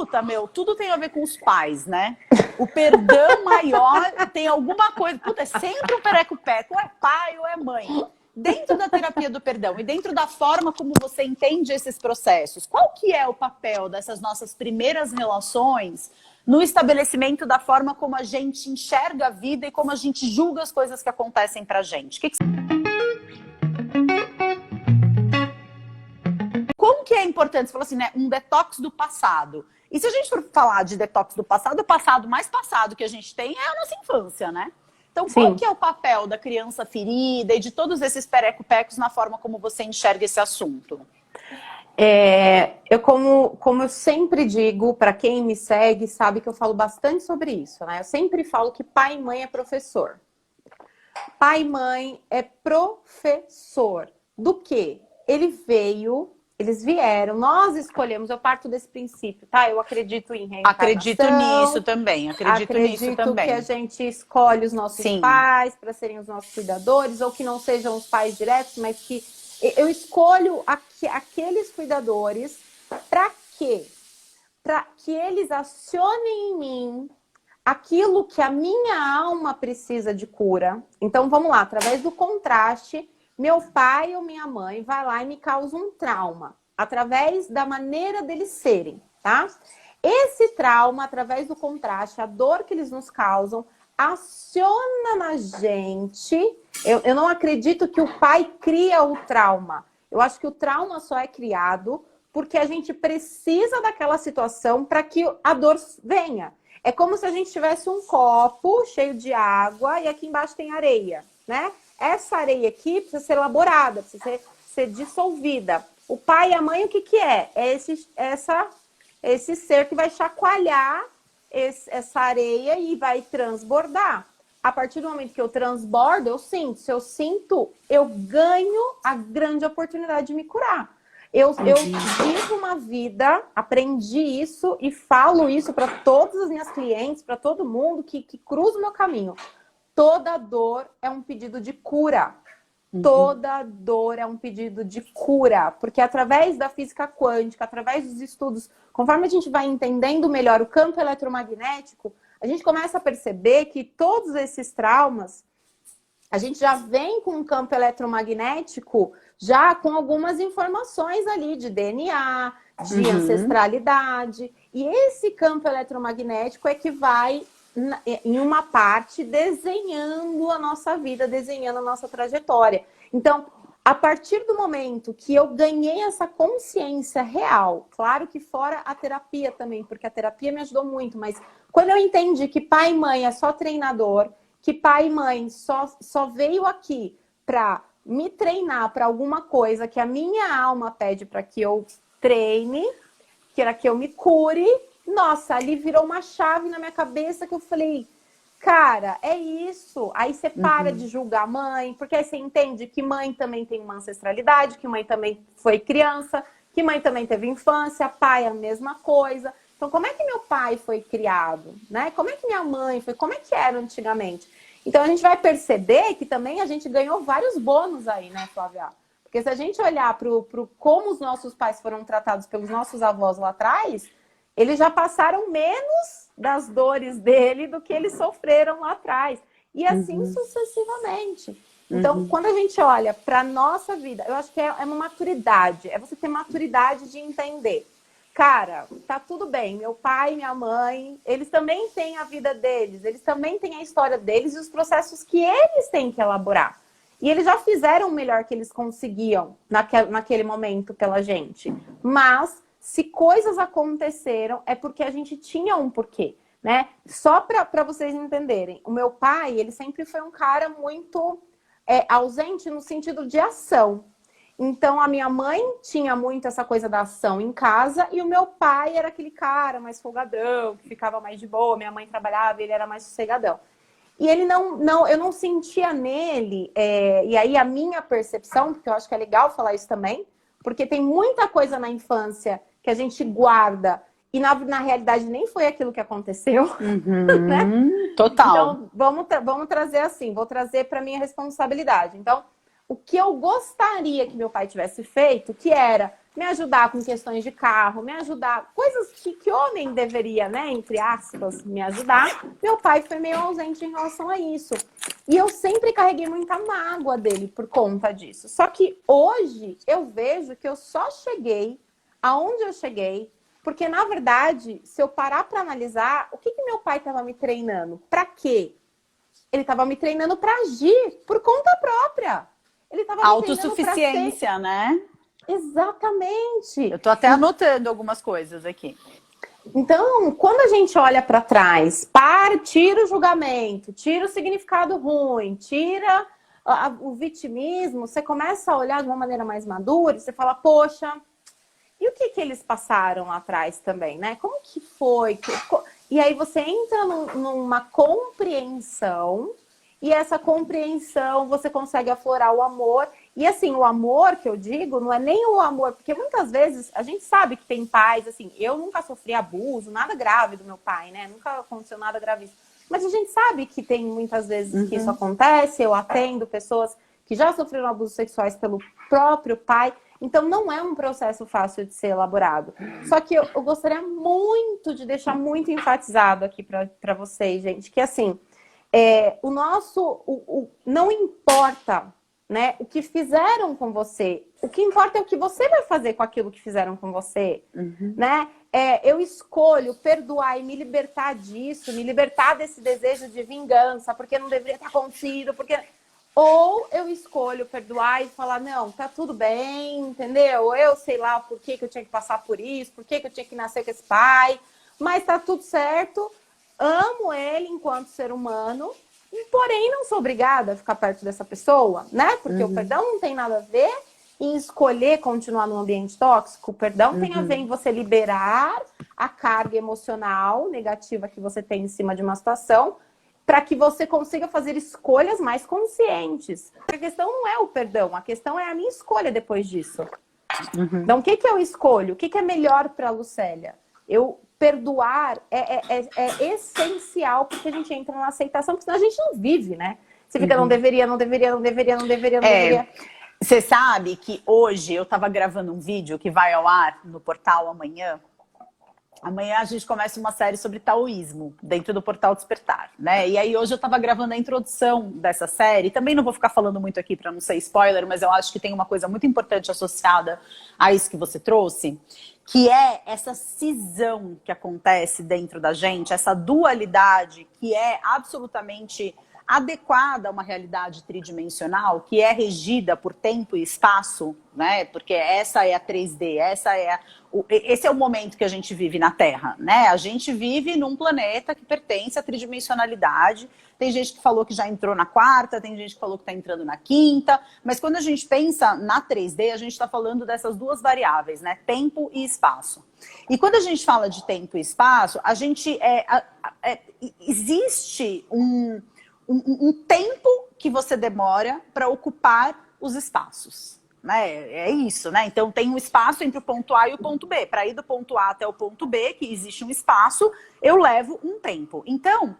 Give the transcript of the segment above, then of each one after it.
puta, meu, tudo tem a ver com os pais, né? O perdão maior tem alguma coisa. Puta, é sempre um pereco-peco, ou é pai ou é mãe. Dentro da terapia do perdão e dentro da forma como você entende esses processos, qual que é o papel dessas nossas primeiras relações no estabelecimento da forma como a gente enxerga a vida e como a gente julga as coisas que acontecem pra gente? Como que é importante, você falou assim, né, um detox do passado. E se a gente for falar de detox do passado, o passado mais passado que a gente tem é a nossa infância, né? Então, qual Sim. que é o papel da criança ferida e de todos esses pereco-pecos na forma como você enxerga esse assunto? Como eu sempre digo, para quem me segue, sabe que eu falo bastante sobre isso, né? Eu sempre falo que pai e mãe é professor. Pai e mãe é professor. Do quê? Eles vieram, nós escolhemos, eu parto desse princípio, tá? Eu acredito em reencarnação. Acredito nisso também, acredito nisso também. Que a gente escolhe os nossos Sim. pais para serem os nossos cuidadores, ou que não sejam os pais diretos, mas que eu escolho aqueles cuidadores para quê? Para que eles acionem em mim aquilo que a minha alma precisa de cura. Então, vamos lá, através do contraste, meu pai ou minha mãe vai lá e me causa um trauma, através da maneira deles serem, tá? Esse trauma, através do contraste, a dor que eles nos causam, aciona na gente. Eu não acredito que o pai cria o trauma. Eu acho que o trauma só é criado porque a gente precisa daquela situação para que a dor venha. É como se a gente tivesse um copo cheio de água e aqui embaixo tem areia, né? Essa areia aqui precisa ser elaborada, precisa ser dissolvida. O pai e a mãe, o que que é? É esse ser que vai chacoalhar essa areia e vai transbordar. A partir do momento que eu transbordo, eu sinto. Se eu sinto, eu ganho a grande oportunidade de me curar. Eu vivo uma vida, aprendi isso e falo isso para todas as minhas clientes, para todo mundo que cruza o meu caminho. Toda dor é um pedido de cura. Toda dor é um pedido de cura. Porque através da física quântica, através dos estudos, conforme a gente vai entendendo melhor o campo eletromagnético, a gente começa a perceber que todos esses traumas, a gente já vem com um campo eletromagnético, já com algumas informações ali de DNA, de ancestralidade. E esse campo eletromagnético é que vai, em uma parte, desenhando a nossa vida, desenhando a nossa trajetória. Então, a partir do momento que eu ganhei essa consciência real, claro que fora a terapia também, porque a terapia me ajudou muito, mas quando eu entendi que pai e mãe é só treinador, que pai e mãe só veio aqui para me treinar para alguma coisa que a minha alma pede para que eu treine, que era que eu me cure, nossa, ali virou uma chave na minha cabeça que eu falei, cara, é isso. Aí você para de julgar a mãe, porque aí você entende que mãe também tem uma ancestralidade, que mãe também foi criança, que mãe também teve infância, pai é a mesma coisa. Então, como é que meu pai foi criado, né? Como é que minha mãe foi? Como é que era antigamente? Então, a gente vai perceber que também a gente ganhou vários bônus aí, né, Flávia? Porque se a gente olhar para como os nossos pais foram tratados pelos nossos avós lá atrás, eles já passaram menos das dores dele do que eles sofreram lá atrás. E assim sucessivamente. Então, quando a gente olha para a nossa vida, eu acho que é uma maturidade. É você ter maturidade de entender. Cara, tá tudo bem. Meu pai, minha mãe, eles também têm a vida deles. Eles também têm a história deles e os processos que eles têm que elaborar. E eles já fizeram o melhor que eles conseguiam naquele momento pela gente. Mas, se coisas aconteceram, é porque a gente tinha um porquê, né? Só para vocês entenderem. O meu pai, ele sempre foi um cara muito ausente no sentido de ação. Então, a minha mãe tinha muito essa coisa da ação em casa e o meu pai era aquele cara mais folgadão, que ficava mais de boa. Minha mãe trabalhava, ele era mais sossegadão. E ele eu não sentia nele, e aí a minha percepção, porque eu acho que é legal falar isso também, porque tem muita coisa na infância que a gente guarda e na realidade nem foi aquilo que aconteceu. Né? Total. Então, vamos trazer assim, vou trazer para minha responsabilidade. Então, o que eu gostaria que meu pai tivesse feito, que era me ajudar com questões de carro, me ajudar, coisas que homem deveria, né, entre aspas, me ajudar. Meu pai foi meio ausente em relação a isso. E eu sempre carreguei muita mágoa dele por conta disso. Só que hoje eu vejo que eu só cheguei aonde eu cheguei, porque na verdade, se eu parar para analisar, o que meu pai estava me treinando? Para quê? Ele estava me treinando para agir por conta própria. Ele estava me treinando para ser... Autossuficiência, né? Exatamente. Eu tô até anotando algumas coisas aqui. Então, quando a gente olha para trás, tira o julgamento, tira o significado ruim, tira o vitimismo, você começa a olhar de uma maneira mais madura, você fala, poxa, e o que eles passaram lá atrás também, né? Como que foi? E aí você entra numa compreensão, e essa compreensão você consegue aflorar o amor. E assim, o amor que eu digo não é nem o amor, porque muitas vezes a gente sabe que tem pais, assim, eu nunca sofri abuso, nada grave do meu pai, né? Nunca aconteceu nada gravíssimo. Mas a gente sabe que tem muitas vezes que isso acontece, eu atendo pessoas que já sofreram abusos sexuais pelo próprio pai. Então não é um processo fácil de ser elaborado. Só que eu gostaria muito de deixar muito enfatizado aqui para vocês, gente, que assim, não importa, né, o que fizeram com você. O que importa é o que você vai fazer com aquilo que fizeram com você, né? Eu escolho perdoar e me libertar disso, me libertar desse desejo de vingança, porque não deveria ter acontecido, porque... Ou eu escolho perdoar e falar, não, tá tudo bem, entendeu? Eu sei lá por que eu tinha que passar por isso, por que eu tinha que nascer com esse pai, mas tá tudo certo, amo ele enquanto ser humano, porém não sou obrigada a ficar perto dessa pessoa, né? Porque o perdão não tem nada a ver em escolher continuar num ambiente tóxico. O perdão tem a ver em você liberar a carga emocional negativa que você tem em cima de uma situação para que você consiga fazer escolhas mais conscientes. A questão não é o perdão, a questão é a minha escolha depois disso. Então, o que eu escolho? O que é melhor para a Lucélia? Eu perdoar é essencial, porque a gente entra na aceitação, porque senão a gente não vive, né? Você fica, não deveria, não deveria, não deveria, não deveria, não deveria. Você sabe que hoje eu estava gravando um vídeo que vai ao ar no portal amanhã. Amanhã a gente começa uma série sobre taoísmo, dentro do Portal Despertar, né? E aí hoje eu estava gravando a introdução dessa série. Também não vou ficar falando muito aqui para não ser spoiler, mas eu acho que tem uma coisa muito importante associada a isso que você trouxe, que é essa cisão que acontece dentro da gente, essa dualidade que é absolutamente adequada a uma realidade tridimensional, que é regida por tempo e espaço, né? Porque essa é a 3D, esse é o momento que a gente vive na Terra, né? A gente vive num planeta que pertence à tridimensionalidade. Tem gente que falou que já entrou na quarta, tem gente que falou que está entrando na quinta, mas quando a gente pensa na 3D, a gente está falando dessas duas variáveis, né? Tempo e espaço. E quando a gente fala de tempo e espaço, a gente existe um tempo que você demora para ocupar os espaços. Né? É isso, né? Então tem um espaço entre o ponto A e o ponto B. Para ir do ponto A até o ponto B, que existe um espaço, eu levo um tempo. Então,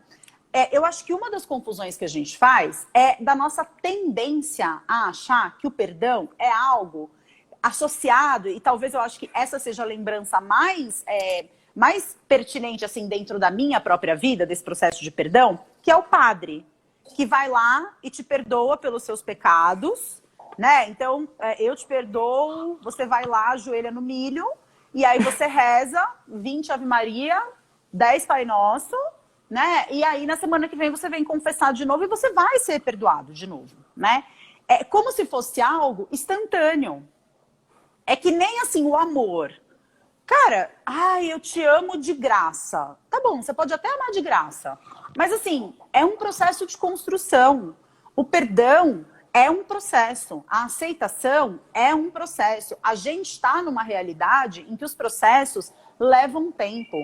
eu acho que uma das confusões que a gente faz é da nossa tendência a achar que o perdão é algo associado, e talvez eu acho que essa seja a lembrança mais pertinente assim dentro da minha própria vida, desse processo de perdão, que é o padre, que vai lá e te perdoa pelos seus pecados, né? Então, eu te perdoo, você vai lá, ajoelha no milho, e aí você reza 20 Ave Maria, 10 Pai Nosso, né? E aí na semana que vem você vem confessar de novo e você vai ser perdoado de novo, né? É como se fosse algo instantâneo. É que nem assim o amor. Cara, eu te amo de graça. Tá bom, você pode até amar de graça. Mas assim, é um processo de construção. O perdão é um processo. A aceitação é um processo. A gente está numa realidade em que os processos levam tempo.